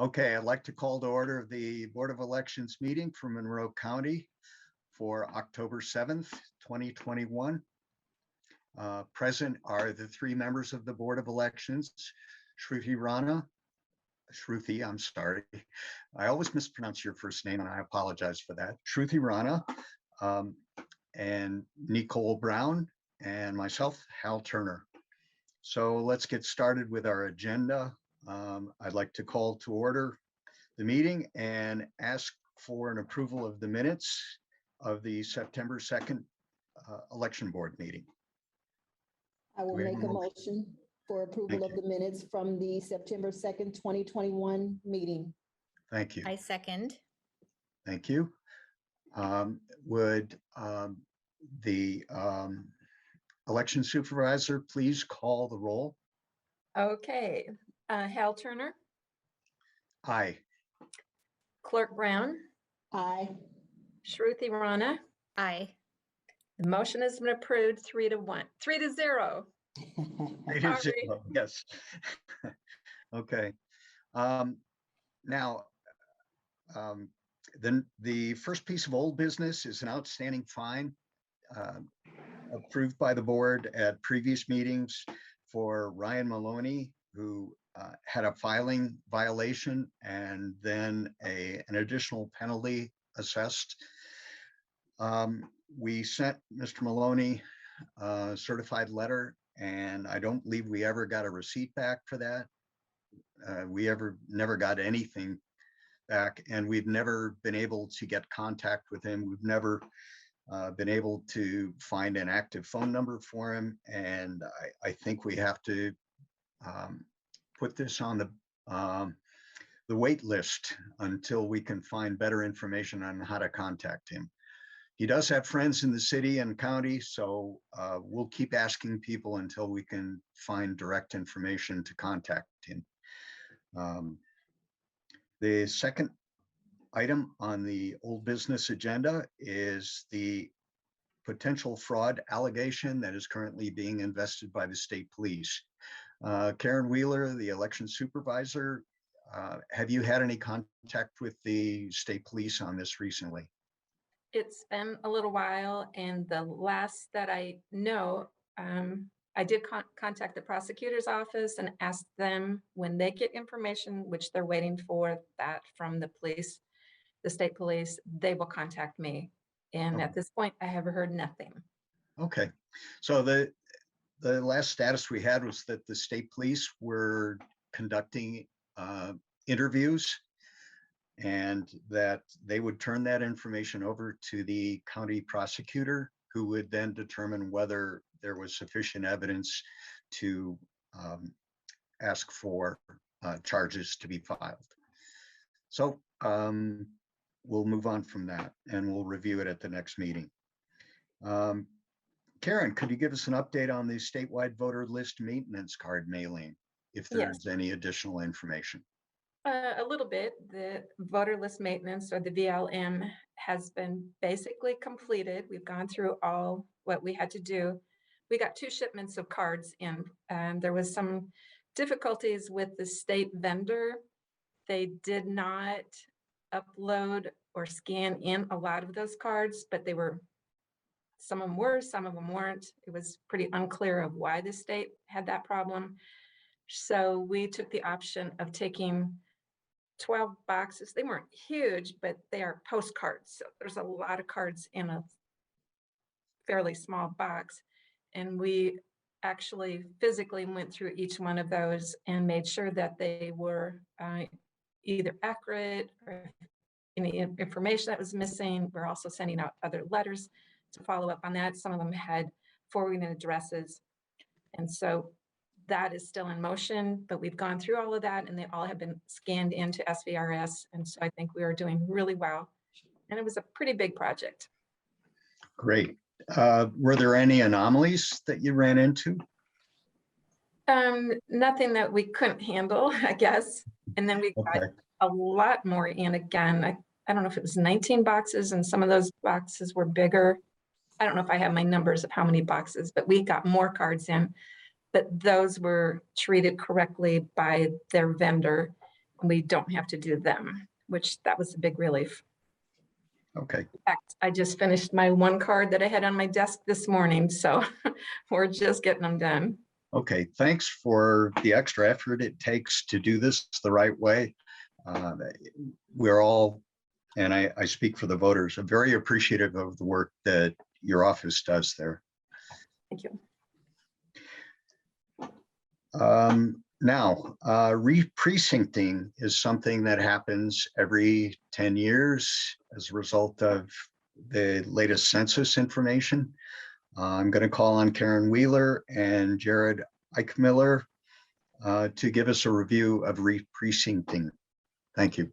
Okay, I'd like to call to order the Board of Elections meeting for Monroe County for October 7th, 2021. Present are the three members of the Board of Elections, Shruti, I'm sorry. I always mispronounce your first name and I apologize for that. Shruti Rana, and Nicole Brown, and myself, Hal Turner. So let's get started with our agenda. I'd like to call to order the meeting and ask for an approval of the minutes of the September 2nd election board meeting. I will make a motion for approval of the minutes from the September 2nd, 2021 meeting. Thank you. I second. Thank you. Would the election supervisor please call the roll? Okay, Hal Turner, Aye. Clerk Brown, Aye. Shruti Rana. Aye. The motion has been approved 3-0. 3-0. Sorry. Yes. Okay. Now, then the first piece of old business is an outstanding fine approved by the board at previous meetings for Ryan Maloney, who had a filing violation and then an additional penalty assessed. We sent Mr. Maloney a certified letter, and I don't believe we ever got a receipt back for that. We never got anything back, and we've never been able to get contact with him. We've never been able to find an active phone number for him, and I think we have to put this on the wait list until we can find better information on how to contact him. He does have friends in the city and county, so we'll keep asking people until we can find direct information to contact him. The second item on the old business agenda is the potential fraud allegation that is currently being invested by the state police. Karen Wheeler, the election supervisor, have you had any contact with the state police on this recently? It's been a little while, and the last that I know, I did contact the prosecutor's office and ask them when they get information, which they're waiting for that from the police, the state police, they will contact me. And at this point, I have heard nothing. Okay, so the last status we had was that the state police were conducting interviews, and that they would turn that information over to the county prosecutor, who would then determine whether there was sufficient evidence to ask for charges to be filed. So we'll move on from that, and we'll review it at the next meeting. Karen, could you give us an update on the statewide voter list maintenance card mailing, if there's any additional information? A little bit. The voter list maintenance, or the VLM, has been basically completed. We've gone through all what we had to do. We got 2 shipments of cards in, and there was some difficulties with the state vendor. They did not upload or scan in a lot of those cards, but some of them were, some of them weren't. It was pretty unclear of why the state had that problem. So we took the option of taking 12 boxes. They weren't huge, but they are postcards. So there's a lot of cards in a fairly small box. And we actually physically went through each one of those and made sure that they were either accurate or any information that was missing. We're also sending out other letters to follow up on that. Some of them had forwarding addresses. And so that is still in motion, but we've gone through all of that, and they all have been scanned into SVRS. And so I think we are doing really well. And it was a pretty big project. Great. Were there any anomalies that you ran into? Nothing that we couldn't handle, I guess. And then we got a lot more in again. I don't know if it was 19 boxes, and some of those boxes were bigger. I don't know if I have my numbers of how many boxes, but we got more cards in. But those were treated correctly by their vendor. we don't have to do them, which that was a big relief. Okay, In fact, I just finished my one card that I had on my desk this morning, so we're just getting them done. okay. Thanks for the extra effort it takes to do this the right way. We're all, and I speak for the voters, are very appreciative of the work that your office does there. Thank you. Now, re-precincting is something that happens every 10 years as a result of the latest census information. I'm going to call on Karen Wheeler and Jared Eichmiller to give us a review of re-precincting. Thank you.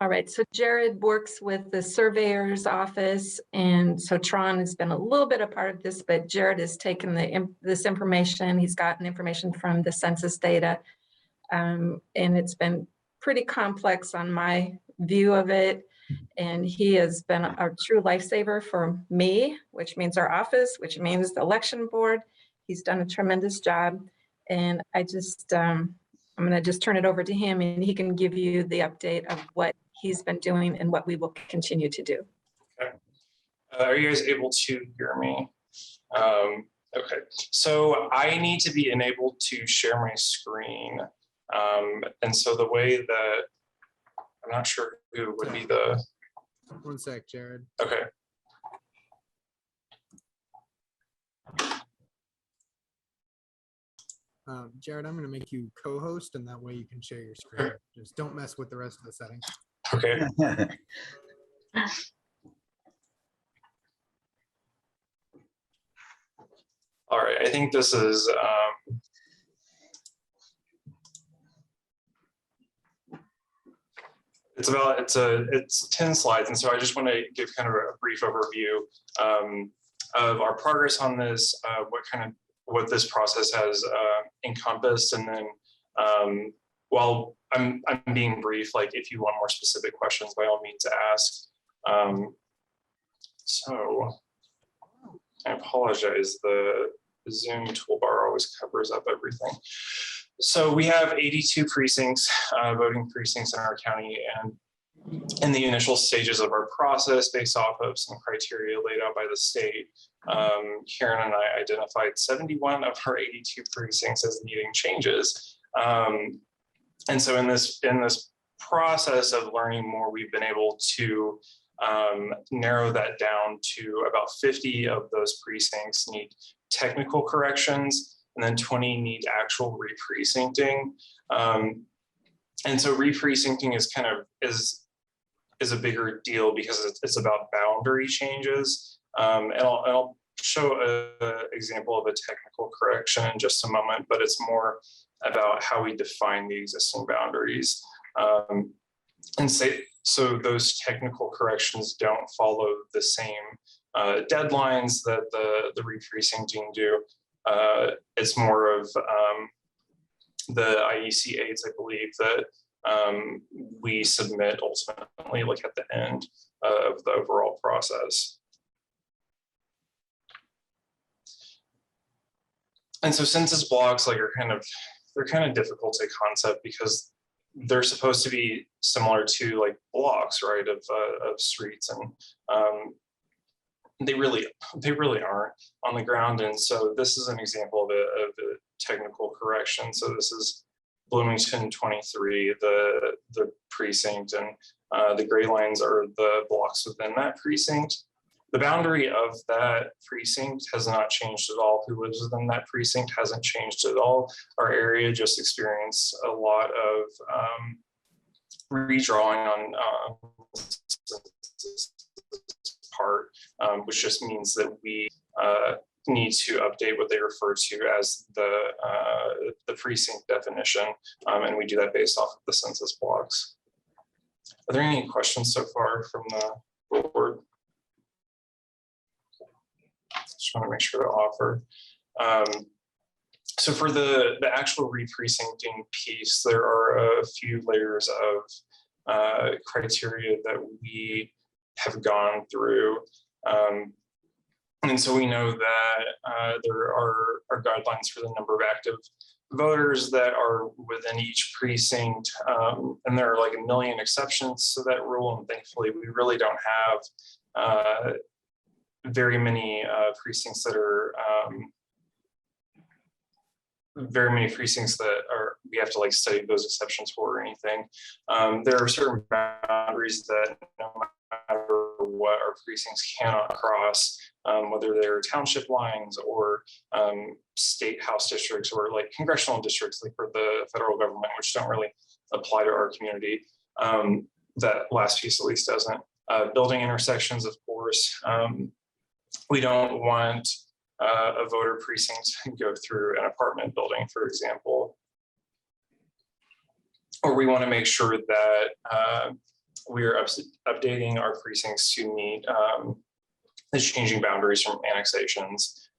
All right, so Jared works with the surveyor's office, and so Tron has been a little bit a part of this, but Jared has taken this information. He's gotten information from the census data, and it's been pretty complex on my view of it. And he has been a true lifesaver for me, which means our office, which means the election board. He's done a tremendous job, and I'm going to just turn it over to him, and he can give you the update of what he's been doing and what we will continue to do. Okay. Are you guys able to hear me? Okay, so I need to be enabled to share my screen. And so the way that, I'm not sure who would be the... One sec, Jared. Okay. Jared, I'm going to make you co-host, and that way you can share your screen. Just don't mess with the rest of the settings. Okay. All right, I think this is it's 10 slides, and so I just want to give kind of a brief overview of our progress on this, what this process has encompassed, and then while I'm being brief, like if you want more specific questions, by all means ask. So I apologize, the Zoom toolbar always covers up everything. So we have 82 precincts, voting precincts in our county, and in the initial stages of our process, based off of some criteria laid out by the state, Karen and I identified 71 of our 82 precincts as needing changes. And so in this process of learning more, we've been able to narrow that down to about 50 of those precincts need technical corrections, and then 20 need actual re-precincting. And so re-precincting is a bigger deal because it's about boundary changes. And I'll show an example of a technical correction in just a moment, but it's more about how we define the existing boundaries. So those technical corrections don't follow the same deadlines that the re-precincting do. It's more of the IEC aids, I believe, that we submit ultimately, like at the end of the overall process. And so census blocks, like, they're kind of difficult to concept because they're supposed to be similar to like blocks, right, of streets, and they really aren't on the ground. And so this is an example of a technical correction. So this is Bloomington 23, the precinct, and the gray lines are the blocks within that precinct. The boundary of that precinct has not changed at all. Who lives within that precinct hasn't changed at all. Our area just experienced a lot of redrawing on part, which just means that we need to update what they refer to as the precinct definition, and we do that based off of the census blocks. Are there any questions so far from the board? Just want to make sure to offer. So for the actual re-precincting piece, there are a few layers of criteria that we have gone through. And so we know that there are guidelines for the number of active voters that are within each precinct, and there are like 1 million exceptions to that rule, and thankfully we really don't have very many precincts that are we have to like study those exceptions for or anything. There are certain boundaries that no matter what our precincts cannot cross, whether they're township lines or state house districts or like congressional districts, like for the federal government, which don't really apply to our community. That last piece at least doesn't. Building intersections, of course. We don't want a voter precinct to go through an apartment building, for example. Or we want to make sure that we are updating our precincts to meet the changing boundaries from annexations.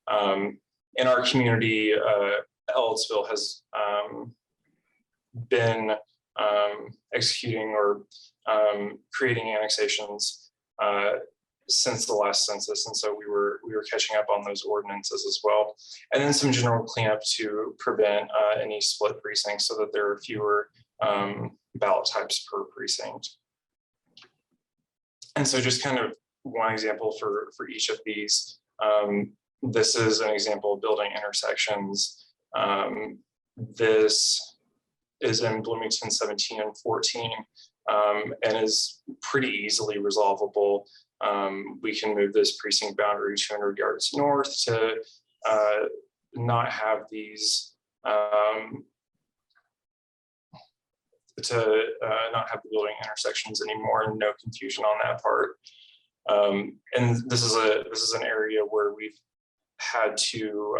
In our community, Ellettsville has been executing or creating annexations since the last census, and so we were catching up on those ordinances as well, and then some general cleanup to prevent any split precincts so that there are fewer ballot types per precinct. And so just kind of one example for each of these. This is an example of building intersections. This is in Bloomington 17 and 14 and is pretty easily resolvable. We can move this precinct boundary 200 yards north to not have these not have the building intersections anymore, and no confusion on that part. And this is an area where we've had to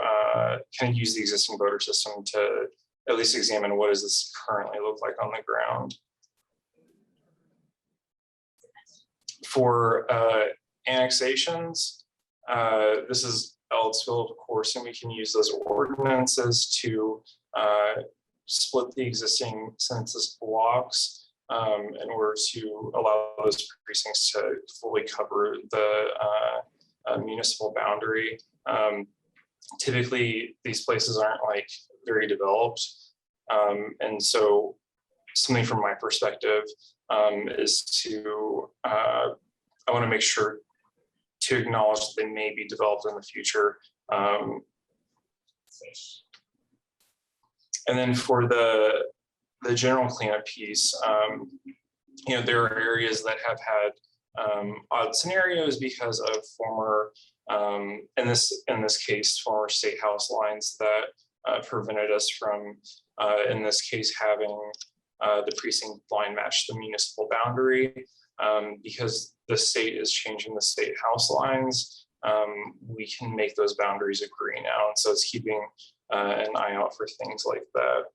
kind of use the existing voter system to at least examine what does this currently look like on the ground. For annexations, this is Ellettsville, of course, and we can use those ordinances to split the existing census blocks in order to allow those precincts to fully cover the municipal boundary. Typically, these places aren't like very developed. And so something from my perspective is to, I want to make sure to acknowledge that they may be developed in the future. And then for the general cleanup piece, you know, there are areas that have had odd scenarios because of former, in this case, former state house lines that prevented us from, in this case, having the precinct line match the municipal boundary. Because the state is changing the state house lines, we can make those boundaries agree now. And so it's keeping an eye out for things like that.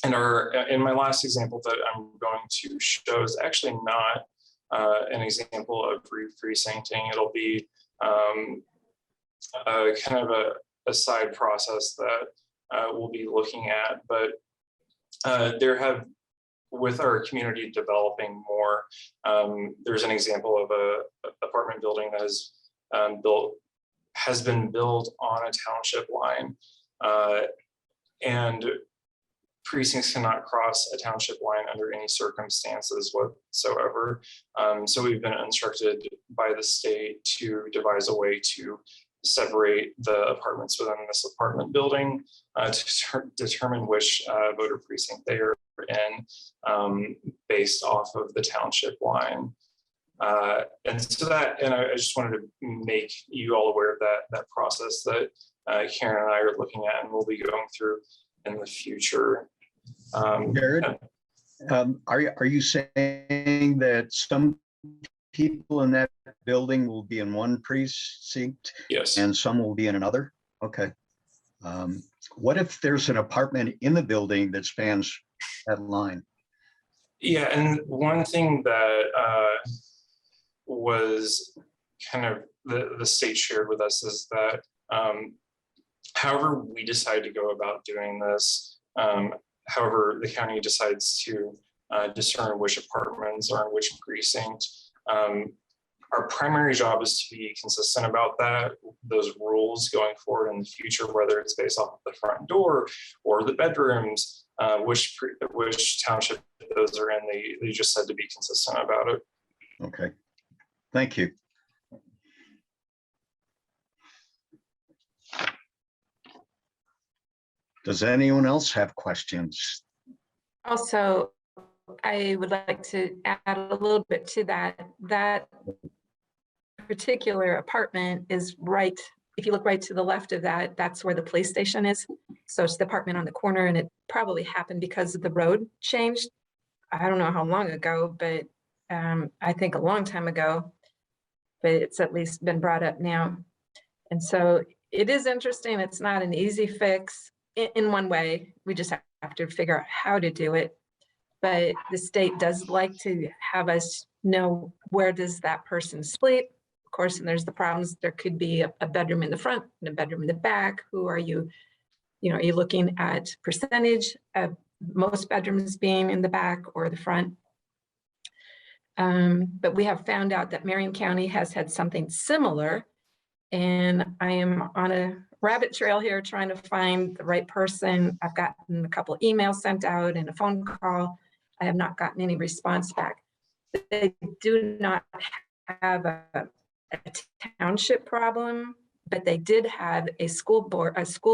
And in my last example that I'm going to show is actually not an example of re-precincting. It'll be kind of a side process that we'll be looking at. But there have, with our community developing more, there's an example of a apartment building that has been built on a township line, and precincts cannot cross a township line under any circumstances whatsoever. So we've been instructed by the state to devise a way to separate the apartments within this apartment building to determine which voter precinct they are in based off of the township line. And so and I just wanted to make you all aware of that process that Karen and I are looking at and we'll be going through in the future. Jared, are you saying that some people in that building will be in one precinct? Yes. And some will be in another? Okay. What if there's an apartment in the building that spans that line? Yeah, and one thing that was kind of the state shared with us is that however we decide to go about doing this, however the county decides to discern which apartments are in which precinct, Our primary job is to be consistent about those rules going forward in the future, whether it's based off of the front door or the bedrooms, which township those are in. They just said to be consistent about it. Okay, thank you. Does anyone else have questions? Also, I would like to add a little bit to that. That particular apartment is right, if you look right to the left of that, that's where the police station is. So it's the apartment on the corner, and it probably happened because the road changed. I don't know how long ago, but I think a long time ago, but it's at least been brought up now. And so it is interesting. It's not an easy fix in one way. We just have to figure out how to do it. But the state does like to have us know, where does that person sleep? Of course, and there's the problems. There could be a bedroom in the front and a bedroom in the back. Who are you? Are you looking at percentage of most bedrooms being in the back or the front? But we have found out that Marion County has had something similar, and I am on a rabbit trail here trying to find the right person. I've gotten a couple emails sent out and a phone call. I have not gotten any response back. They do not have a township problem, but they did have a school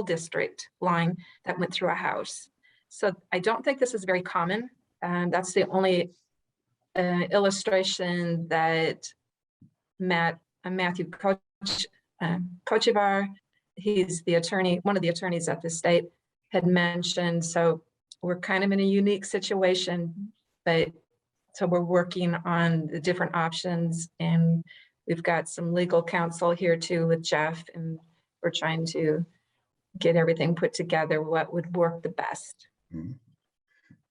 district line that went through a house. So I don't think this is very common. That's the only illustration that Matthew Kochevar, he's the attorney, one of the attorneys at the state, had mentioned. So we're kind of in a unique situation, but so we're working on the different options, and we've got some legal counsel here too with Jeff, and we're trying to get everything put together, what would work the best.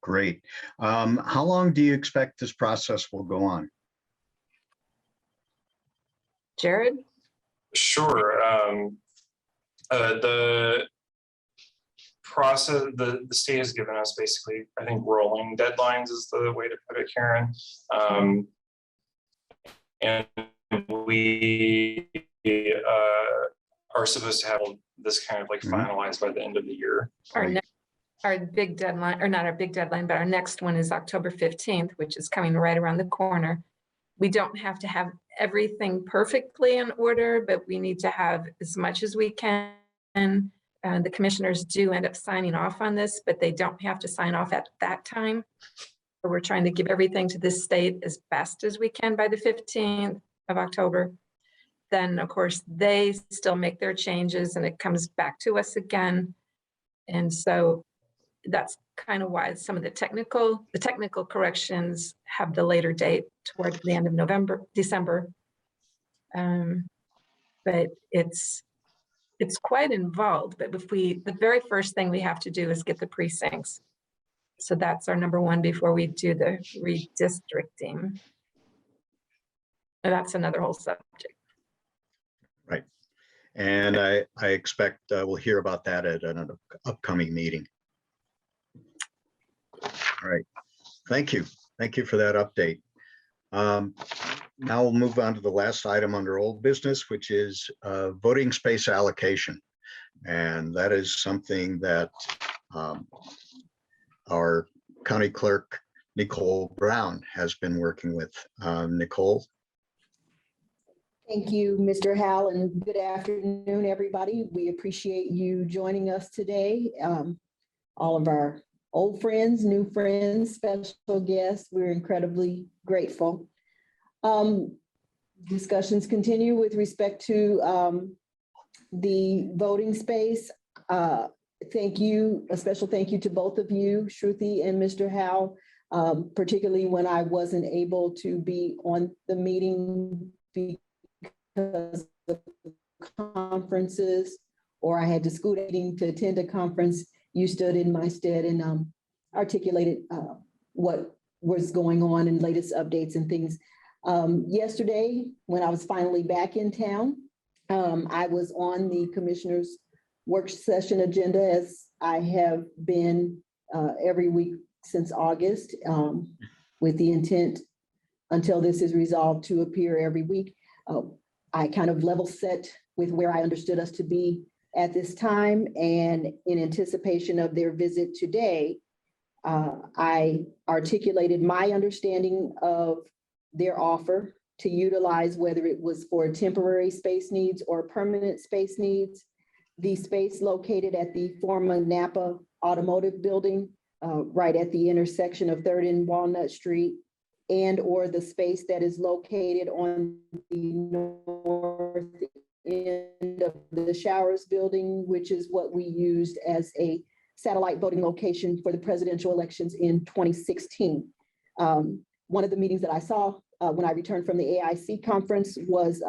Great. How long do you expect this process will go on? Jared? Sure. The process, the state has given us basically, I think, rolling deadlines is the way to put it, Karen. And we are supposed to have this kind of like finalized by the end of the year. Our big deadline, or not our big deadline, but our next one is October 15th, which is coming right around the corner. We don't have to have everything perfectly in order, but we need to have as much as we can. The commissioners do end up signing off on this, but they don't have to sign off at that time. So we're trying to give everything to the state as best as we can by the 15th of October. Then, of course, they still make their changes and it comes back to us again. And so that's kind of why some of the technical corrections have the later date toward the end of December. But it's quite involved. But the very first thing we have to do is get the precincts. So that's our number one before we do the redistricting. And that's another whole subject. Right. And I expect we'll hear about that at an upcoming meeting. All right. Thank you. Thank you for that update. Now we'll move on to the last item under old business, which is voting space allocation. And that is something that our county clerk, Nicole Brown, has been working with. Nicole. Thank you, Mr. Howell, and good afternoon, everybody. We appreciate you joining us today. All of our old friends, new friends, special guests, we're incredibly grateful. Discussions continue with respect to the voting space. Thank you, a special thank you to both of you, Shruti and Mr. Howell, particularly when I wasn't able to be on the meeting because of conferences, or I had to scoot to attend a conference. You stood in my stead and articulated what was going on and latest updates and things. Yesterday, when I was finally back in town, I was on the commissioner's work session agenda, as I have been every week since August, with the intent until this is resolved to appear every week. I kind of level set with where I understood us to be at this time, and in anticipation of their visit today, I articulated my understanding of their offer to utilize, whether it was for temporary space needs or permanent space needs, the space located at the former Napa Automotive Building, right at the intersection of 3rd and Walnut Street, and or the space that is located on the north end of the Showers Building, which is what we used as a satellite voting location for the presidential elections in 2016. One of the meetings that I saw when I returned from the AIC conference was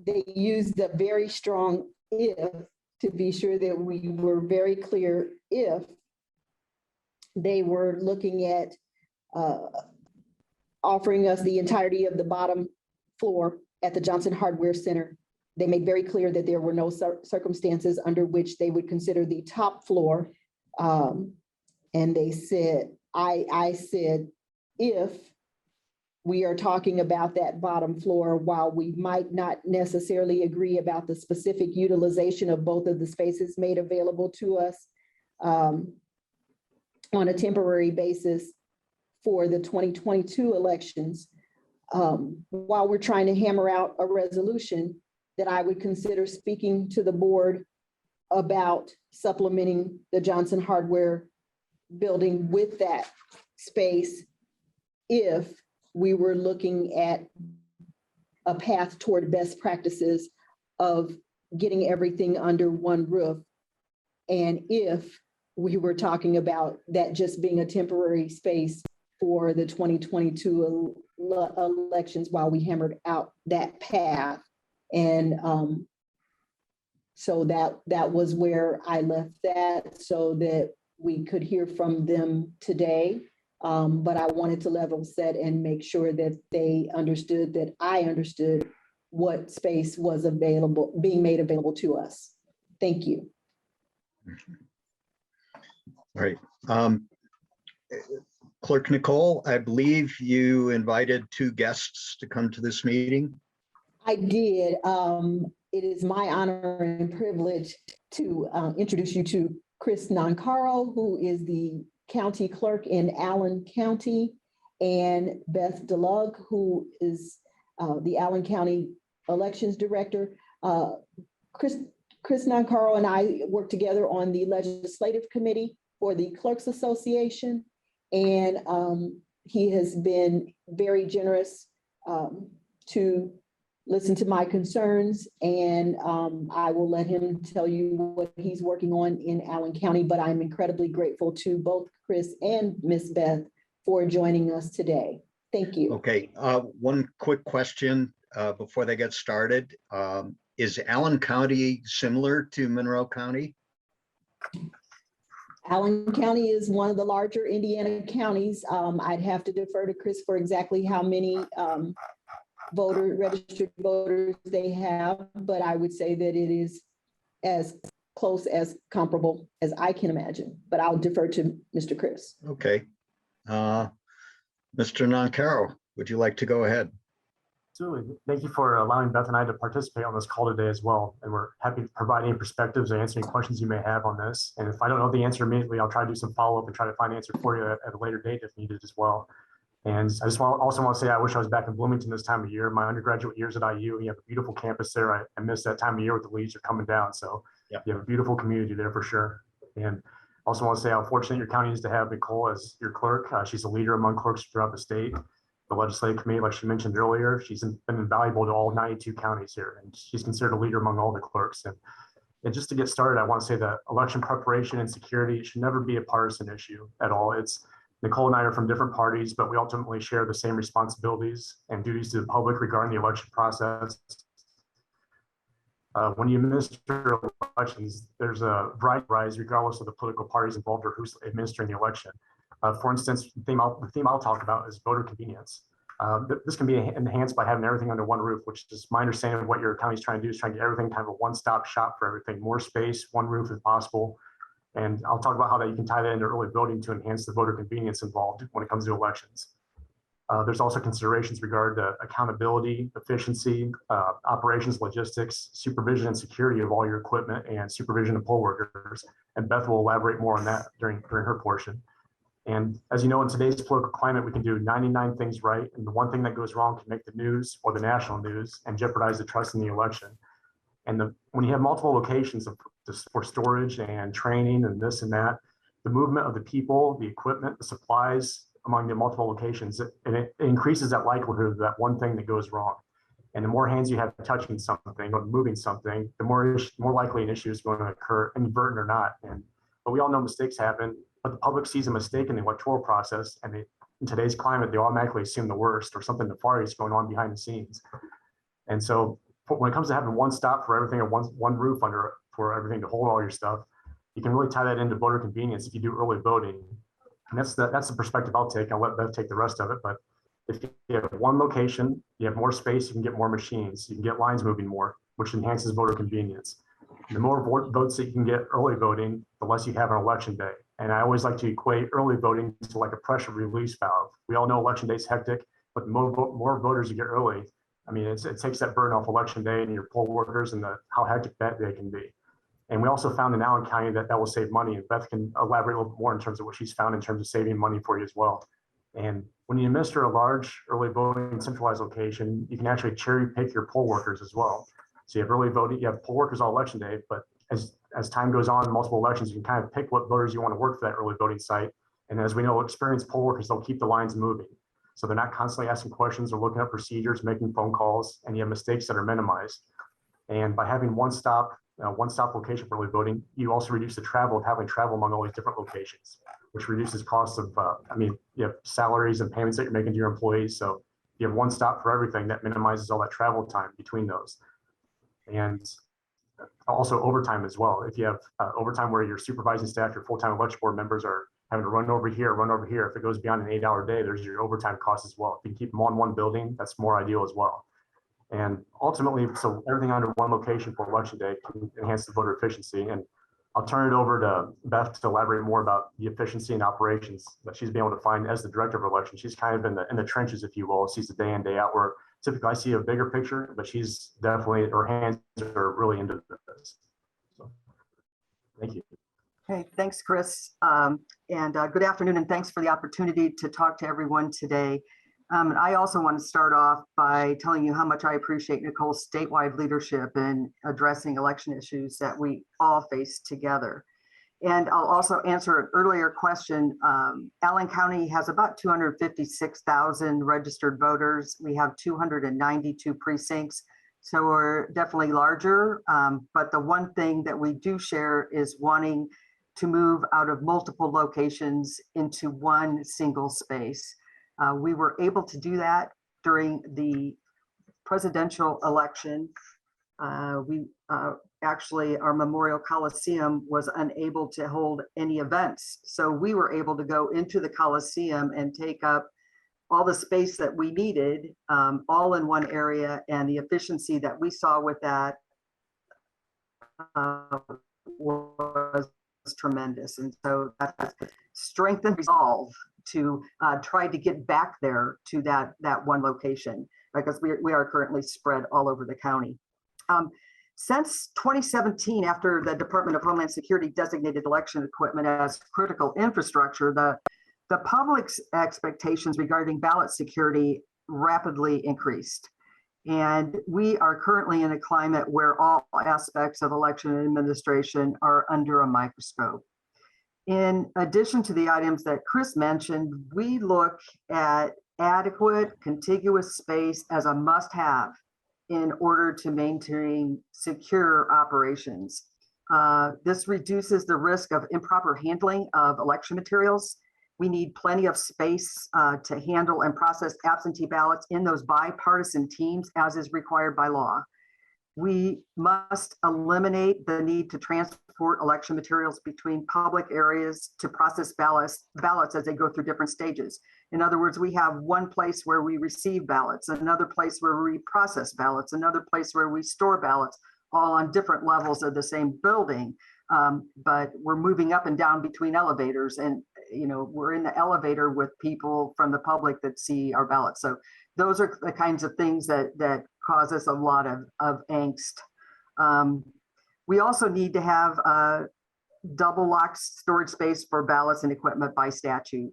they used a very strong if to be sure that we were very clear if they were looking at offering us the entirety of the bottom floor at the Johnson Hardware Center. They made very clear that there were no circumstances under which they would consider the top floor. And they said, I said, if we are talking about that bottom floor, while we might not necessarily agree about the specific utilization of both of the spaces made available to us on a temporary basis for the 2022 elections, while we're trying to hammer out a resolution, that I would consider speaking to the board about supplementing the Johnson Hardware Building with that space if we were looking at a path toward best practices of getting everything under one roof. And if we were talking about that just being a temporary space for the 2022 elections while we hammered out that path. And so that was where I left that, so that we could hear from them today. But I wanted to level set and make sure that they understood that I understood what space was available, being made available to us. Thank you. All right. Clerk Nicole, I believe you invited 2 guests to come to this meeting. I did. It is my honor and privilege to introduce you to Chris Nancaro, who is the county clerk in Allen County, and Beth DeLug, who is the Allen County Elections Director. Chris Nancaro and I work together on the legislative committee for the Clerks Association, and he has been very generous to listen to my concerns, and I will let him tell you what he's working on in Allen County, but I'm incredibly grateful to both Chris and Miss Beth for joining us today. Thank you. Okay, one quick question before they get started. Is Allen County similar to Monroe County? Allen County is one of the larger Indiana counties. I'd have to defer to Chris for exactly how many registered voters they have, but I would say that it is as close as comparable as I can imagine, but I'll defer to Mr. Chris. Okay. Mr. Nancaro, would you like to go ahead? Absolutely. Thank you for allowing Beth and I to participate on this call today as well. And we're happy to provide any perspectives or answer any questions you may have on this. And if I don't know the answer immediately, I'll try to do some follow-up and try to find an answer for you at a later date if needed as well. And I just also want to say I wish I was back in Bloomington this time of year. My undergraduate years at IU, you have a beautiful campus there. I miss that time of year with the leaves are coming down. So Yep. You have a beautiful community there for sure. And also want to say how fortunate your county is to have Nicole as your clerk. She's a leader among clerks throughout the state. The legislative committee, like she mentioned earlier, she's been invaluable to all 92 counties here, and she's considered a leader among all the clerks. And just to get started, I want to say that election preparation and security should never be a partisan issue at all. It's Nicole and I are from different parties, but we ultimately share the same responsibilities and duties to the public regarding the election process. When you administer elections, there's a variety of rise regardless of the political parties involved or who's administering the election. For instance, the theme I'll talk about is voter convenience. This can be enhanced by having everything under one roof, which is my understanding of what your county is trying to do, is trying to get everything kind of a one-stop shop for everything, more space, one roof if possible. And I'll talk about how that you can tie that into early voting to enhance the voter convenience involved when it comes to elections. There's also considerations regarding accountability, efficiency, operations, logistics, supervision and security of all your equipment, and supervision of poll workers. And Beth will elaborate more on that during her portion. And as you know, in today's political climate, we can do 99 things right, and the one thing that goes wrong can make the news or the national news and jeopardize the trust in the election. And when you have multiple locations for storage and training and this and that, the movement of the people, the equipment, the supplies among the multiple locations, it increases that likelihood of that one thing that goes wrong. And the more hands you have touching something or moving something, the more likely an issue is going to occur, inadvertent or not. But we all know mistakes happen, but the public sees a mistake in the electoral process, and in today's climate, they automatically assume the worst or something nefarious going on behind the scenes. And so when it comes to having one stop for everything or one roof under for everything to hold all your stuff, you can really tie that into voter convenience if you do early voting. And that's the perspective I'll take. I'll let Beth take the rest of it. But if you have one location, you have more space, you can get more machines, you can get lines moving more, which enhances voter convenience. The more votes that you can get early voting, the less you have on election day. And I always like to equate early voting to like a pressure release valve. We all know election day is hectic, but the more voters you get early, I mean, it takes that burden off election day and your poll workers and how hectic that day can be. And we also found in Allen County that will save money. And Beth can elaborate a little bit more in terms of what she's found in terms of saving money for you as well. And when you administer a large early voting centralized location, you can actually cherry pick your poll workers as well. So you have early voting, you have poll workers on election day, but as time goes on, multiple elections, you can kind of pick what voters you want to work for that early voting site. And as we know, experienced poll workers, they'll keep the lines moving. So they're not constantly asking questions or looking up procedures, making phone calls, and you have mistakes that are minimized. And by having one-stop location for early voting, you also reduce the travel of having travel among all these different locations, which reduces costs of, you have salaries and payments that you're making to your employees. So you have one stop for everything that minimizes all that travel time between those. And also overtime as well. If you have overtime where your supervising staff, your full-time election board members are having to run over here, if it goes beyond an 8-hour day, there's your overtime costs as well. If you can keep them on one building, that's more ideal as well. And ultimately, so everything under one location for election day can enhance the voter efficiency. And I'll turn it over to Beth to elaborate more about the efficiency and operations that she's been able to find as the director of election. She's kind of in the trenches, if you will. She's the day in, day out, where typically I see a bigger picture, but she's definitely, her hands are really into this. So, thank you. Hey, thanks, Chris. Good afternoon, and thanks for the opportunity to talk to everyone today. And I also want to start off by telling you how much I appreciate Nicole's statewide leadership in addressing election issues that we all face together. And I'll also answer an earlier question. Allen County has about 256,000 registered voters. We have 292 precincts, so we're definitely larger. But the one thing that we do share is wanting to move out of multiple locations into one single space. We were able to do that during the presidential election. Actually, our Memorial Coliseum was unable to hold any events. So we were able to go into the Coliseum and take up all the space that we needed, all in one area. And the efficiency that we saw with that was tremendous. And so that's strength and resolve to try to get back there to that one location, because we are currently spread all over the county. Since 2017, after the Department of Homeland Security designated election equipment as critical infrastructure, the public's expectations regarding ballot security rapidly increased. And we are currently in a climate where all aspects of election administration are under a microscope. In addition to the items that Chris mentioned, we look at adequate contiguous space as a must-have in order to maintain secure operations. This reduces the risk of improper handling of election materials. We need plenty of space to handle and process absentee ballots in those bipartisan teams as is required by law. We must eliminate the need to transport election materials between public areas to process ballots as they go through different stages. In other words, we have one place where we receive ballots, another place where we process ballots, another place where we store ballots, all on different levels of the same building. But we're moving up and down between elevators, and we're in the elevator with people from the public that see our ballots. So those are the kinds of things that cause us a lot of angst. We also need to have a double locked storage space for ballots and equipment by statute.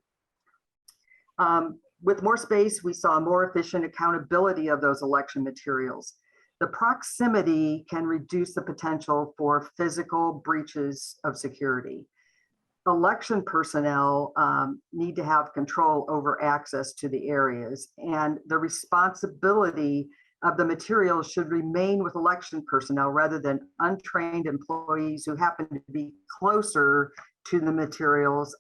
With more space, we saw more efficient accountability of those election materials. The proximity can reduce the potential for physical breaches of security. Election personnel need to have control over access to the areas, and the responsibility of the materials should remain with election personnel rather than untrained employees who happen to be closer to the materials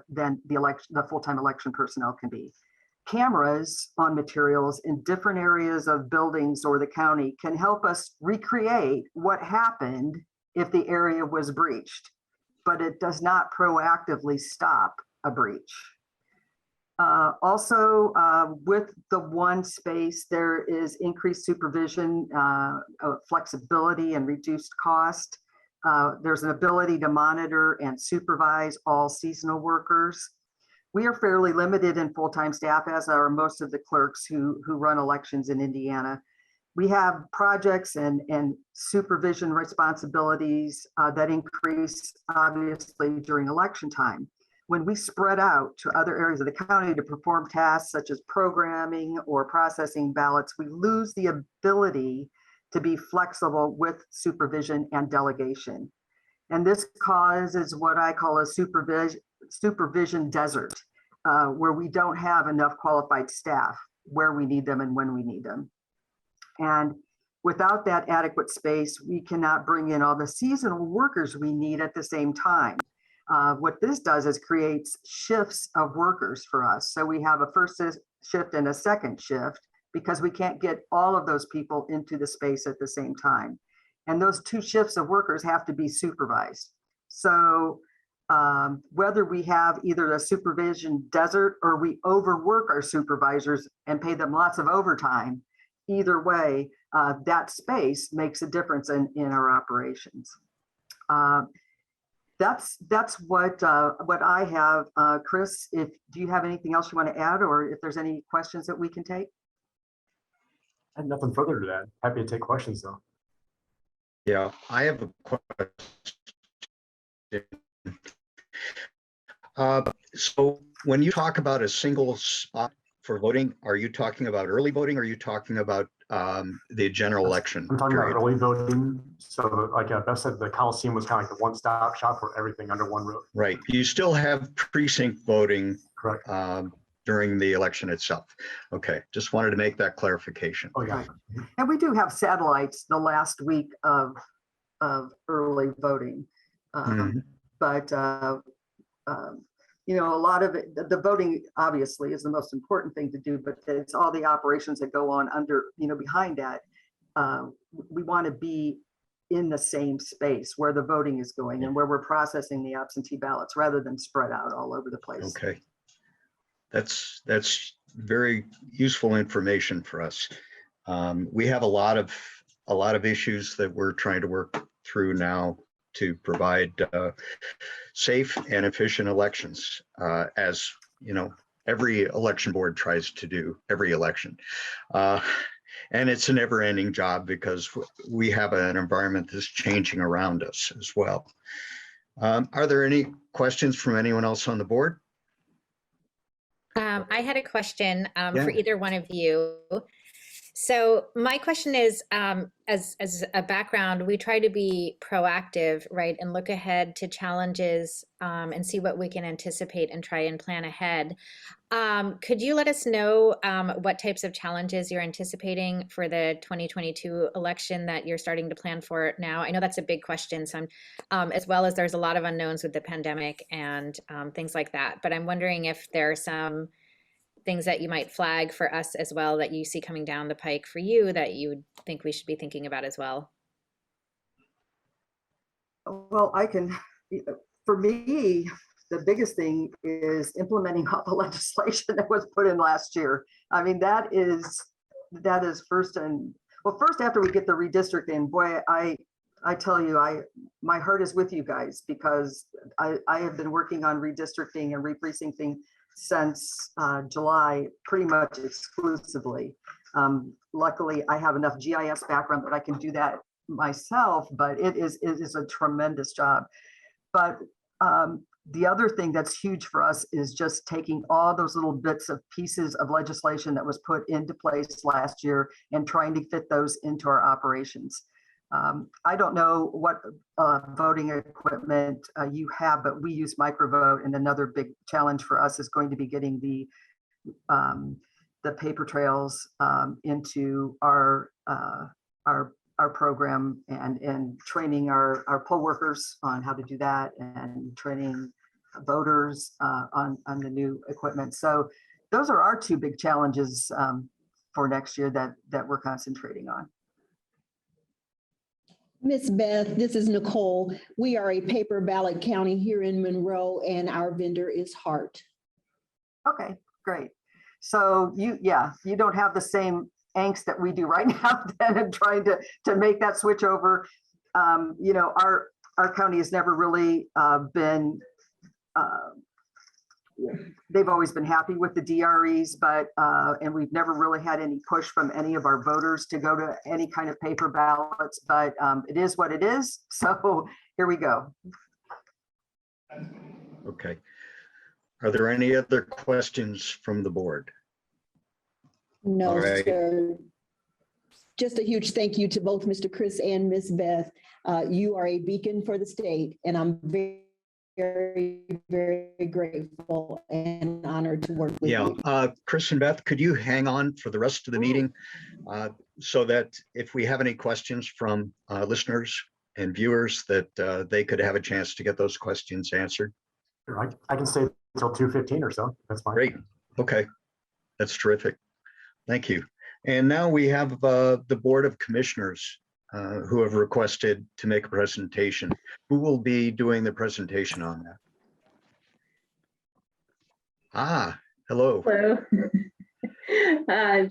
than the full-time election personnel can be. Cameras on materials in different areas of buildings or the county can help us recreate what happened if the area was breached, but it does not proactively stop a breach. Also, with the one space, there is increased supervision, flexibility, and reduced cost. There's an ability to monitor and supervise all seasonal workers. We are fairly limited in full-time staff, as are most of the clerks who run elections in Indiana. We have projects and supervision responsibilities that increase, obviously, during election time. When we spread out to other areas of the county to perform tasks such as programming or processing ballots, we lose the ability to be flexible with supervision and delegation. And this causes what I call a supervision desert, where we don't have enough qualified staff where we need them and when we need them. And without that adequate space, we cannot bring in all the seasonal workers we need at the same time. What this does is creates shifts of workers for us. So we have a first shift and a second shift because we can't get all of those people into the space at the same time. And those two shifts of workers have to be supervised. So whether we have either a supervision desert or we overwork our supervisors and pay them lots of overtime, either way, that space makes a difference in our operations. That's what I have. Chris, do you have anything else you want to add, or if there's any questions that we can take? I have nothing further to that. Happy to take questions though. Yeah, I have a question. So when you talk about a single spot for voting, are you talking about early voting? Or are you talking about the general election? I'm talking period? about early voting. So like Beth said, the Coliseum was kind of like the one-stop shop for everything under one roof. Right. You still have precinct voting Correct. during the election itself. Okay, just wanted to make that clarification. Oh yeah. Right. And we do have satellites the last week of early voting. But a lot of it, the voting obviously is the most important thing to do, but it's all the operations that go on under, behind that. We want to be in the same space where the voting is going and where we're processing the absentee ballots rather than spread out all over the place. Okay. That's very useful information for us. We have a lot of issues that we're trying to work through now to provide safe and efficient elections, as every election board tries to do every election. And it's a never-ending job because we have an environment that's changing around us as well. Are there any questions from anyone else on the board? I had a question Yeah. for either one of you. So my question is, as a background, we try to be proactive, right, and look ahead to challenges and see what we can anticipate and try and plan ahead. Could you let us know what types of challenges you're anticipating for the 2022 election that you're starting to plan for now? I know that's a big question, so as well as there's a lot of unknowns with the pandemic and things like that. But I'm wondering if there are some things that you might flag for us as well that you see coming down the pike for you that you would think we should be thinking about as well. Well, for me, the biggest thing is implementing all the legislation that was put in last year. I mean, that is first, and well, first after we get the redistricting, boy, I tell you, my heart is with you guys because I have been working on redistricting and reprecincting since July, pretty much exclusively. Luckily, I have enough GIS background that I can do that myself, but it is a tremendous job. But the other thing that's huge for us is just taking all those little bits of pieces of legislation that was put into place last year and trying to fit those into our operations. I don't know what voting equipment you have, but we use Microvote, and another big challenge for us is going to be getting the paper trails into our program and training our poll workers on how to do that and training voters on the new equipment. So those are our two big challenges for next year that we're concentrating on. Miss Beth, this is Nicole. We are a paper ballot county here in Monroe, and our vendor is Hart. Okay, great. So you don't have the same angst that we do right now then and trying to make that switch over. You know, our county has never really been, they've always been happy with the DREs, but and we've never really had any push from any of our voters to go to any kind of paper ballots, but it is what it is. So here we go. Okay. Are there any other questions from the board? No, All right. sir. Just a huge thank you to both Mr. Chris and Miss Beth. You are a beacon for the state, and I'm very, very grateful and honored to work with you. Chris and Beth, could you hang on for the rest of the meeting so that if we have any questions from listeners and viewers that they could have a chance to get those questions answered? I can stay until 2:15 or so. That's fine. Great. Okay. That's terrific. Thank you. And now we have the Board of Commissioners who have requested to make a presentation. Who will be doing the presentation on that? Hello. Hello.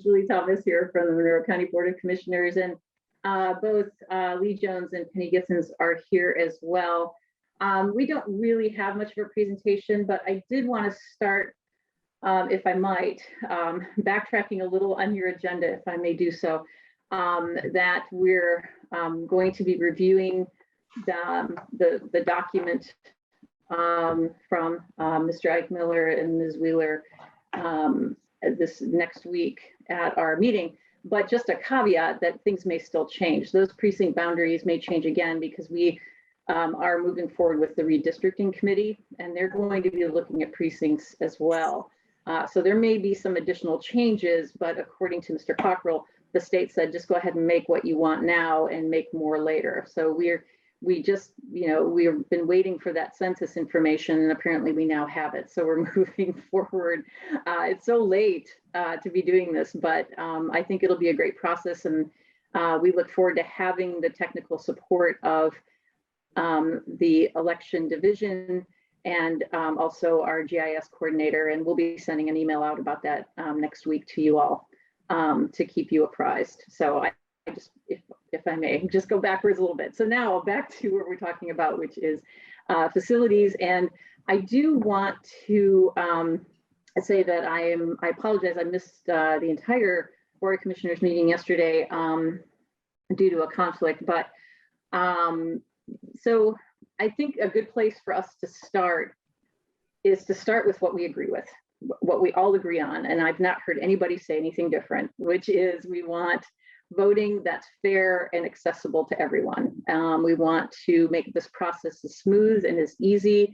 Julie Thomas here from the Monroe County Board of Commissioners, and both Lee Jones and Penny Gissens are here as well. We don't really have much of a presentation, but I did want to start, if I might, backtracking a little on your agenda, if I may do so, that we're going to be reviewing the document from Mr. Eichmiller and Ms. Wheeler this next week at our meeting. But just a caveat that things may still change. Those precinct boundaries may change again because we are moving forward with the redistricting committee, and they're going to be looking at precincts as well. So there may be some additional changes, but according to Mr. Cockrell, the state said, just go ahead and make what you want now and make more later. So we just, you know, we've been waiting for that census information, and apparently we now have it. So we're moving forward. It's so late to be doing this, but I think it'll be a great process. And we look forward to having the technical support of the election division and also our GIS coordinator. And we'll be sending an email out about that next week to you all to keep you apprised. So I just, if I may, just go backwards a little bit. So now back to what we're talking about, which is facilities. And I do want to say that I apologize, I missed the entire Board of Commissioners meeting yesterday due to a conflict, but so I think a good place for us to start is to start with what we agree with, what we all agree on. And I've not heard anybody say anything different, which is we want voting that's fair and accessible to everyone. We want to make this process as smooth and as easy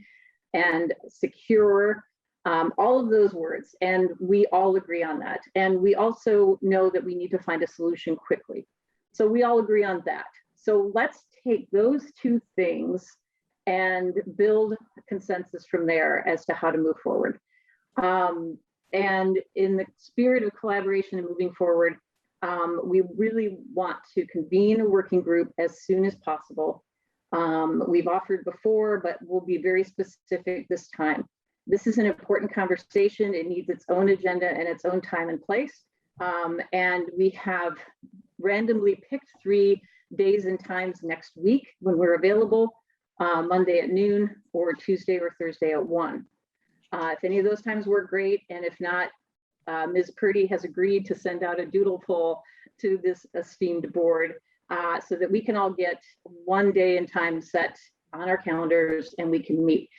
and secure, all of those words. And we all agree on that. And we also know that we need to find a solution quickly. So we all agree on that. So let's take those two things and build a consensus from there as to how to move forward. And in the spirit of collaboration and moving forward, we really want to convene a working group as soon as possible. We've offered before, but we'll be very specific this time. This is an important conversation. It needs its own agenda and its own time and place. And we have randomly picked 3 days and times next week when we're available, Monday at noon or Tuesday or Thursday at 1. If any of those times work, great. And if not, Ms. Purdy has agreed to send out a doodle poll to this esteemed board so that we can all get one day and time set on our calendars and we can meet.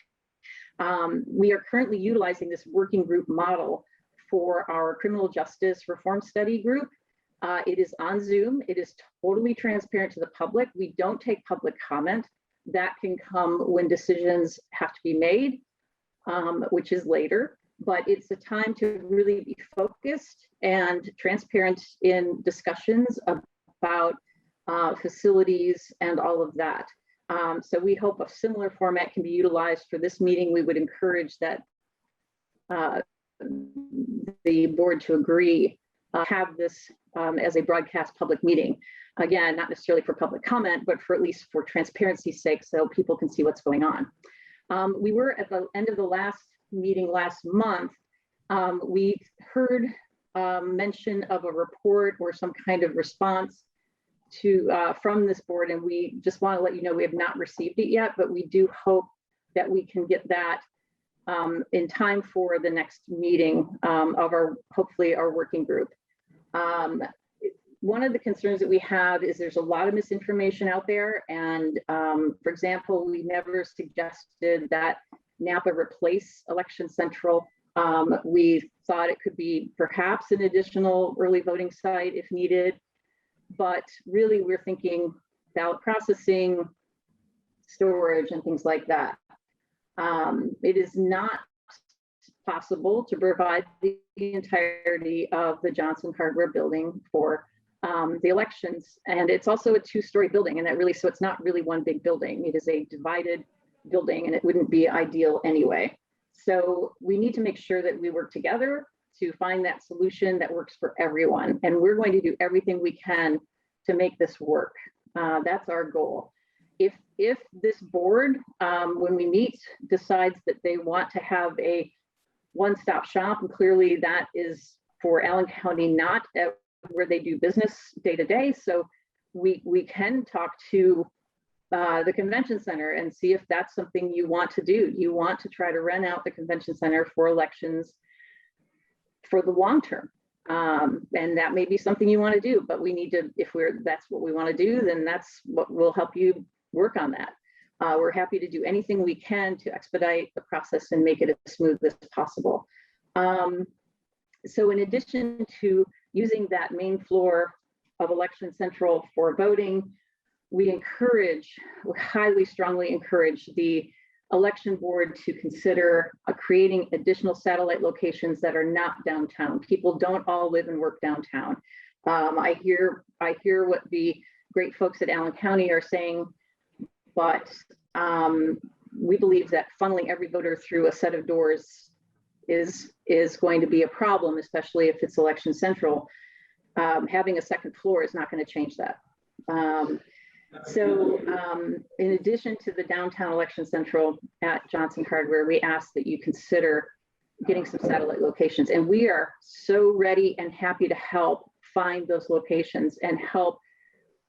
We are currently utilizing this working group model for our criminal justice reform study group. It is on Zoom. It is totally transparent to the public. We don't take public comment. That can come when decisions have to be made, which is later. But it's a time to really be focused and transparent in discussions about facilities and all of that. So we hope a similar format can be utilized for this meeting. We would encourage that the board to agree, have this as a broadcast public meeting. Again, not necessarily for public comment, but for at least for transparency's sake, so people can see what's going on. We were at the end of the last meeting last month. We heard mention of a report or some kind of response to from this board, and we just want to let you know we have not received it yet, but we do hope that we can get that in time for the next meeting of our, hopefully our working group. One of the concerns that we have is there's a lot of misinformation out there, and for example, we never suggested that Napa replace Election Central. We thought it could be perhaps an additional early voting site if needed, but really we're thinking ballot processing, storage, and things like that. It is not possible to provide the entirety of the Johnson Hardware building for the elections. And it's also a two-story building, and that really, so it's not really one big building. It is a divided building, and it wouldn't be ideal anyway. So we need to make sure that we work together to find that solution that works for everyone. And we're going to do everything we can to make this work. That's our goal. If this board, when we meet, decides that they want to have a one-stop shop, and clearly that is for Allen County, not at where they do business day to day. So we can talk to the convention center and see if that's something you want to do. You want to try to rent out the convention center for elections for the long term. And that may be something you want to do, but we need to, if that's what we want to do, then that's what will help you work on that. We're happy to do anything we can to expedite the process and make it as smooth as possible. So in addition to using that main floor of Election Central for voting, we highly strongly encourage the election board to consider creating additional satellite locations that are not downtown. People don't all live and work downtown. I hear what the great folks at Allen County are saying, but we believe that funneling every voter through a set of doors is going to be a problem, especially if it's Election Central. Having a second floor is not going to change that. So in addition to the downtown Election Central at Johnson Hardware, we ask that you consider getting some satellite locations. And we are so ready and happy to help find those locations and help.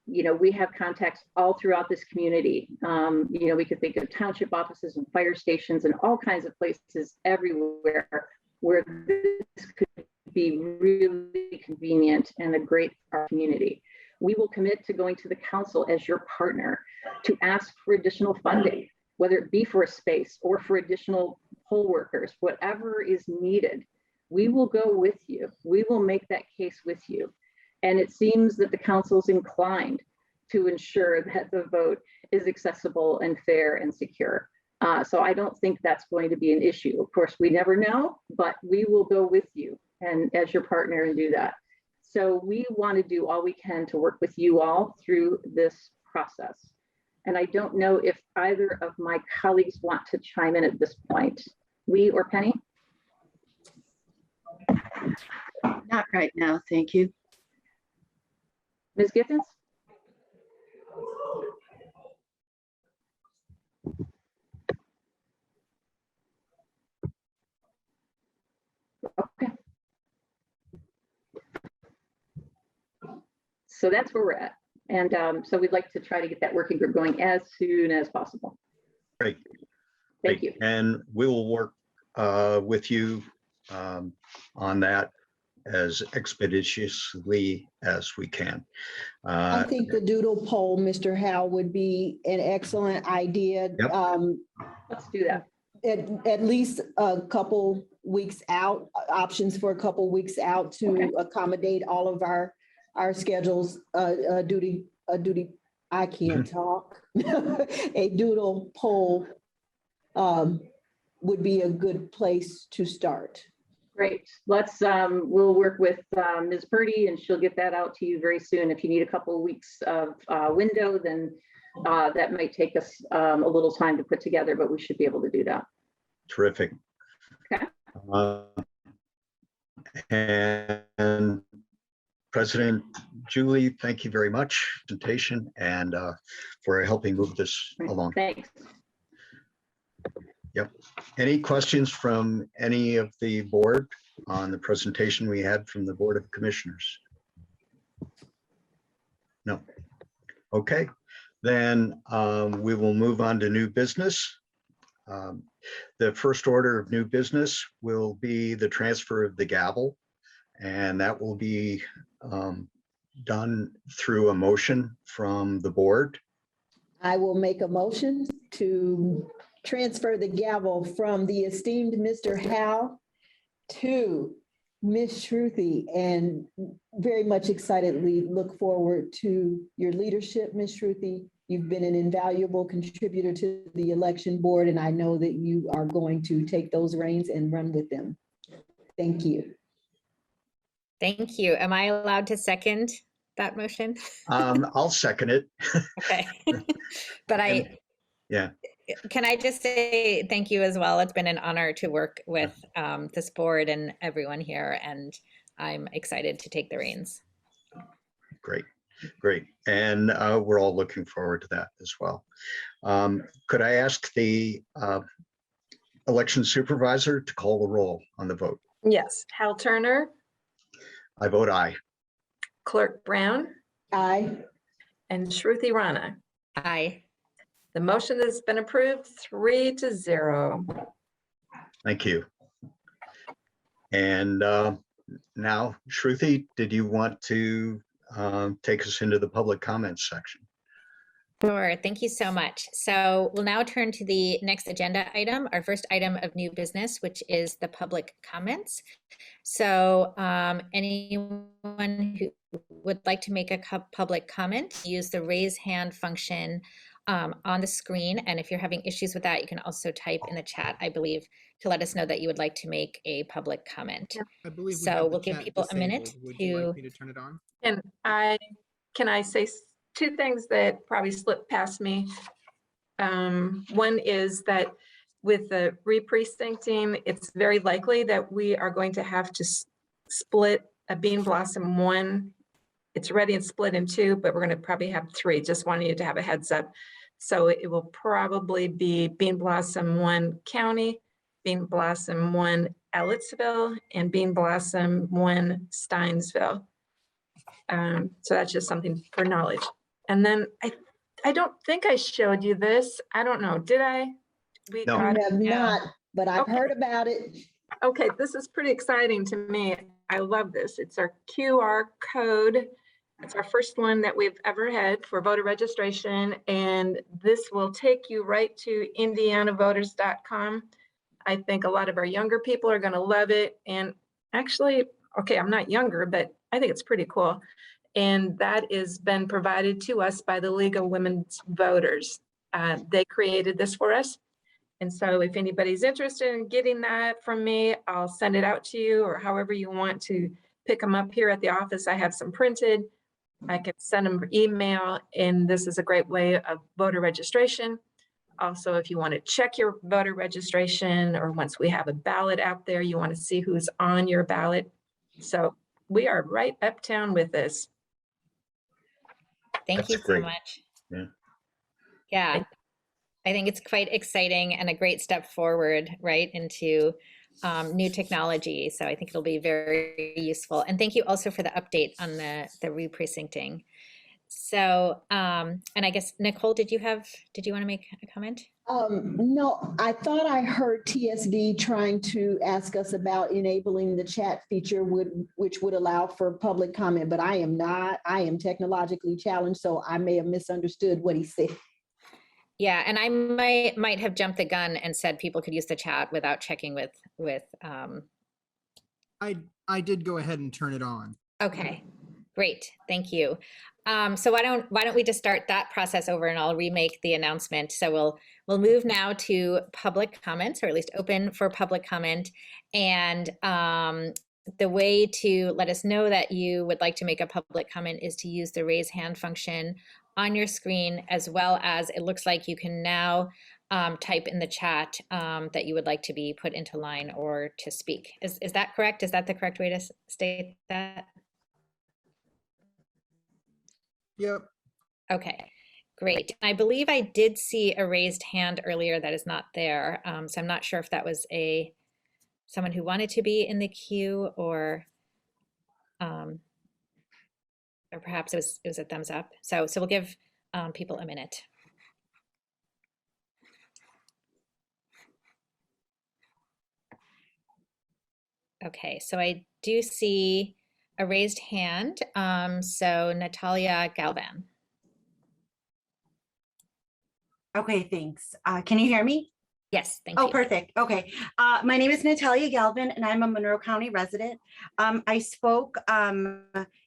You know, we have contacts all throughout this community. You know, we could think of township offices and fire stations and all kinds of places everywhere where this could be really convenient and a great for our community. We will commit to going to the council as your partner to ask for additional funding, whether it be for a space or for additional poll workers, whatever is needed. We will go with you. We will make that case with you. And it seems that the council is inclined to ensure that the vote is accessible and fair and secure. So I don't think that's going to be an issue. Of course, we never know, but we will go with you and as your partner and do that. So we want to do all we can to work with you all through this process. And I don't know if either of my colleagues want to chime in at this point. Lee or Penny? Not right now, thank you. Ms. Giffens? Okay. So that's where we're at. And so we'd like to try to get that working group going as soon as possible. Great. Thank Great. you. And we will work with you on that as expeditiously as we can. I think the doodle poll, Mr. Howe, would be an excellent idea. Yep. Let's do that. At least a couple weeks out, options for a couple weeks out to Okay. accommodate all of our schedules, I can't talk. A doodle poll would be a good place to start. Great. Let's, we'll work with Ms. Purdy and she'll get that out to you very soon. If you need a couple of weeks of window, then that might take us a little time to put together, but we should be able to do that. Terrific. Okay. And President Julie, thank you very much for the presentation and for helping move this along. Thanks. Yep. Any questions from any of the board on the presentation we had from the Board of Commissioners? No. Okay, then we will move on to new business. The first order of new business will be the transfer of the gavel, and that will be done through a motion from the board. I will make a motion to transfer the gavel from the esteemed Mr. Howe to Ms. Shruti, and very much excitedly look forward to your leadership, Ms. Shruti. You've been an invaluable contributor to the election board, and I know that you are going to take those reins and run with them. Thank you. Thank you. Am I allowed to second that motion? I'll second it. Okay. But Yeah. Can I just say thank you as well? It's been an honor to work with this board and everyone here, and I'm excited to take the reins. Great, great. And we're all looking forward to that as well. Could I ask the election supervisor to call the roll on the vote? Yes, Hal Turner, I vote aye. Clerk Brown, Aye. and Shruti Rana. Aye. The motion has been approved 3-0. Thank you. And now, Shruti, did you want to take us into the public comments section? Sure. Thank you so much. So we'll now turn to the next agenda item, our first item of new business, which is the public comments. So anyone who would like to make a public comment, use the raise hand function on the screen. And if you're having issues with that, you can also type in the chat, I believe, to let us know that you would like to make a public comment. I believe we So have the we'll give chat people a minute disabled. Would you to- like me to turn it on? And can I say two things that probably slipped past me? One is that with the re-precincting, it's very likely that we are going to have to split a Bean Blossom 1. It's ready and split in 2, but we're going to probably have 3. Just wanted you to have a heads up. So it will probably be Bean Blossom 1 County, Bean Blossom 1 Ellettsville, and Bean Blossom 1 Steinsville. So that's just something for knowledge. And then I don't think I showed you this. I don't know. Did I? No. I got it. have not, but I've Okay. heard about it. Okay, this is pretty exciting to me. I love this. It's our QR code. It's our first one that we've ever had for voter registration, and this will take you right to indianavoters.com. I think a lot of our younger people are going to love it. And actually, okay, I'm not younger, but I think it's pretty cool. And that has been provided to us by the League of Women's Voters. They created this for us. And so if anybody's interested in getting that from me, I'll send it out to you, or however you want to pick them up here at the office. I have some printed. I can send them email, and this is a great way of voter registration. Also, if you want to check your voter registration, or once we have a ballot out there, you want to see who's on your ballot. So we are right uptown with this. Thank That's you so great. much. Yeah. Yeah, I think it's quite exciting and a great step forward, right, into new technology. So I think it'll be very useful. And thank you also for the update on the re-precincting. So, and I guess Nicole, did you want to make a comment? No, I thought I heard TSD trying to ask us about enabling the chat feature which would allow for public comment, but I am not. I am technologically challenged, so I may have misunderstood what he said. Yeah, and I might have jumped the gun and said people could use the chat without checking with. I did go ahead and turn it on. Okay, great, thank you. So why don't we just start that process over, and I'll remake the announcement. So we'll move now to public comments, or at least open for public comment. And the way to let us know that you would like to make a public comment is to use the raise hand function on your screen, as well as it looks like you can now type in the chat that you would like to be put into line or to speak. Is that correct? Is that the correct way to state that? Yep. Okay, great. I believe I did see a raised hand earlier that is not there. So I'm not sure if that was someone who wanted to be in the queue, or perhaps it was a thumbs up. So we'll give people a minute. Okay, so I do see a raised hand. So Natalia Galvan. Okay, thanks. Can you hear me? Yes, thank you. Oh, perfect. Okay. My name is Natalia Galvin, and I'm a Monroe County resident. I spoke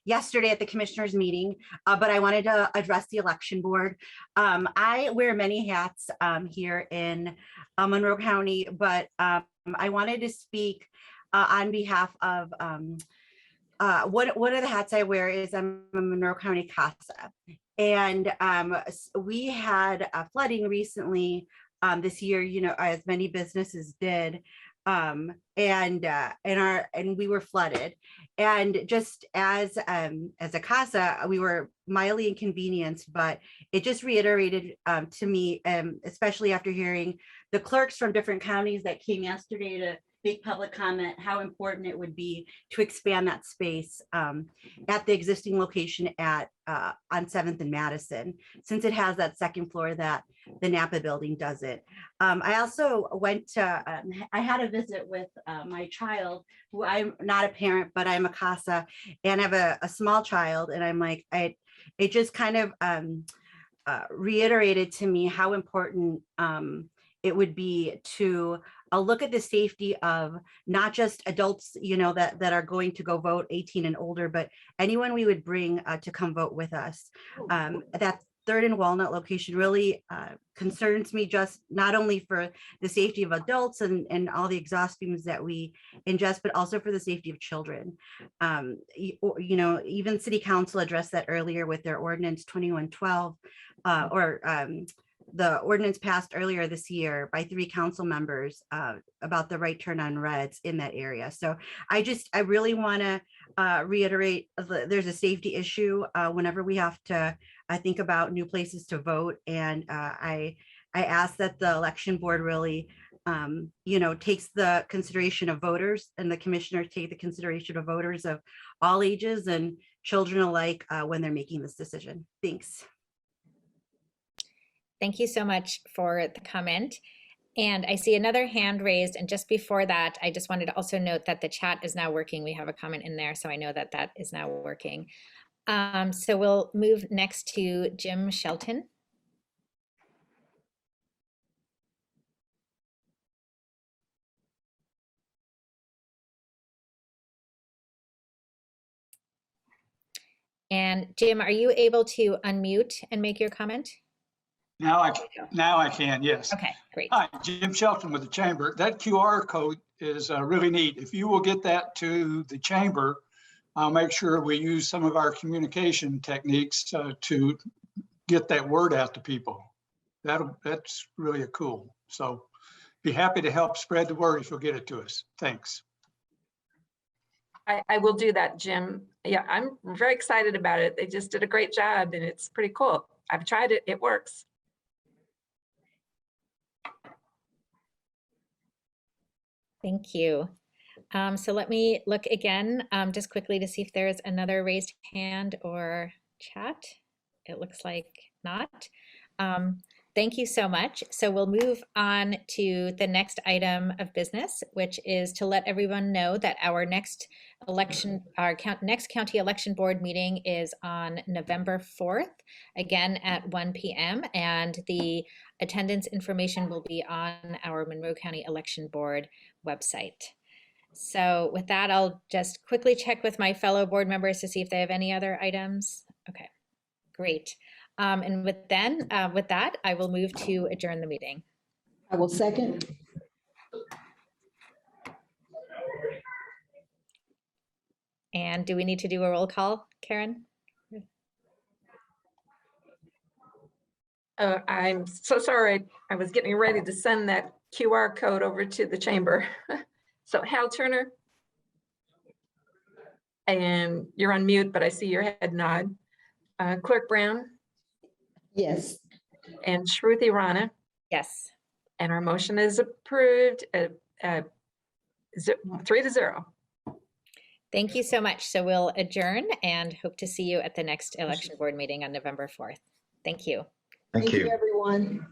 yesterday at the commissioners meeting, but I wanted to address the election board. I wear many hats here in Monroe County, but I wanted to speak on behalf of one of the hats I wear is I'm a Monroe County CASA. And we had flooding recently this year, you know, as many businesses did, and we were flooded. And just as a CASA, we were mildly inconvenienced, but it just reiterated to me, especially after hearing the clerks from different counties that came yesterday to make public comment, how important it would be to expand that space at the existing location at on 7th and Madison, since it has that second floor that the Napa building doesn't. I also went to, I had a visit with my child, who I'm not a parent, but I'm a CASA, and I have a small child, and I'm like, it just kind of reiterated to me how important it would be to look at the safety of not just adults, you know, that are going to go vote 18 and older, but anyone we would bring to come vote with us. That 3rd and Walnut location really concerns me, just not only for the safety of adults and all the exhaust fumes that we ingest, but also for the safety of children. You know, even City Council addressed that earlier with their ordinance 2112, the ordinance passed earlier this year by 3 council members about the right turn on reds in that area. So I really want to reiterate, there's a safety issue whenever we have to think about new places to vote. And I ask that the election board really, you know, takes the consideration of voters, and the commissioners take the consideration of voters of all ages and children alike when they're making this decision. Thanks. Thank you so much for the comment. And I see another hand raised. And just before that, I just wanted to also note that the chat is now working. We have a comment in there, so I know that that is now working. So we'll move next to Jim Shelton. And Jim, are you able to unmute and make your comment? Now I can, yes. Okay, great. Hi, Jim Shelton with the Chamber. That QR code is really neat. If you will get that to the Chamber, I'll make sure we use some of our communication techniques to get that word out to people. That's really cool. So be happy to help spread the word if you'll get it to us. Thanks. I will do that, Jim. Yeah, I'm very excited about it. They just did a great job, and it's pretty cool. I've tried it, it works. Thank you. So let me look again just quickly to see if there's another raised hand or chat. It looks like not. Thank you so much. So we'll move on to the next item of business, which is to let everyone know that our next next county election board meeting is on November 4th, again at 1 p.m. And the attendance information will be on our Monroe County Election Board website. So with that, I'll just quickly check with my fellow board members to see if they have any other items. Okay, great. And with that, I will move to adjourn the meeting. I will second. And do we need to do a roll call, Karen? I'm so sorry. I was getting ready to send that QR code over to the chamber. So Hal Turner. And you're on mute, but I see your head nod. Clerk Brown. Yes. And Shruti Rana. Yes. And our motion is approved at 3-0. Thank you so much. So we'll adjourn and hope to see you at the next election board meeting on November 4th. Thank you. Thank you. Everyone.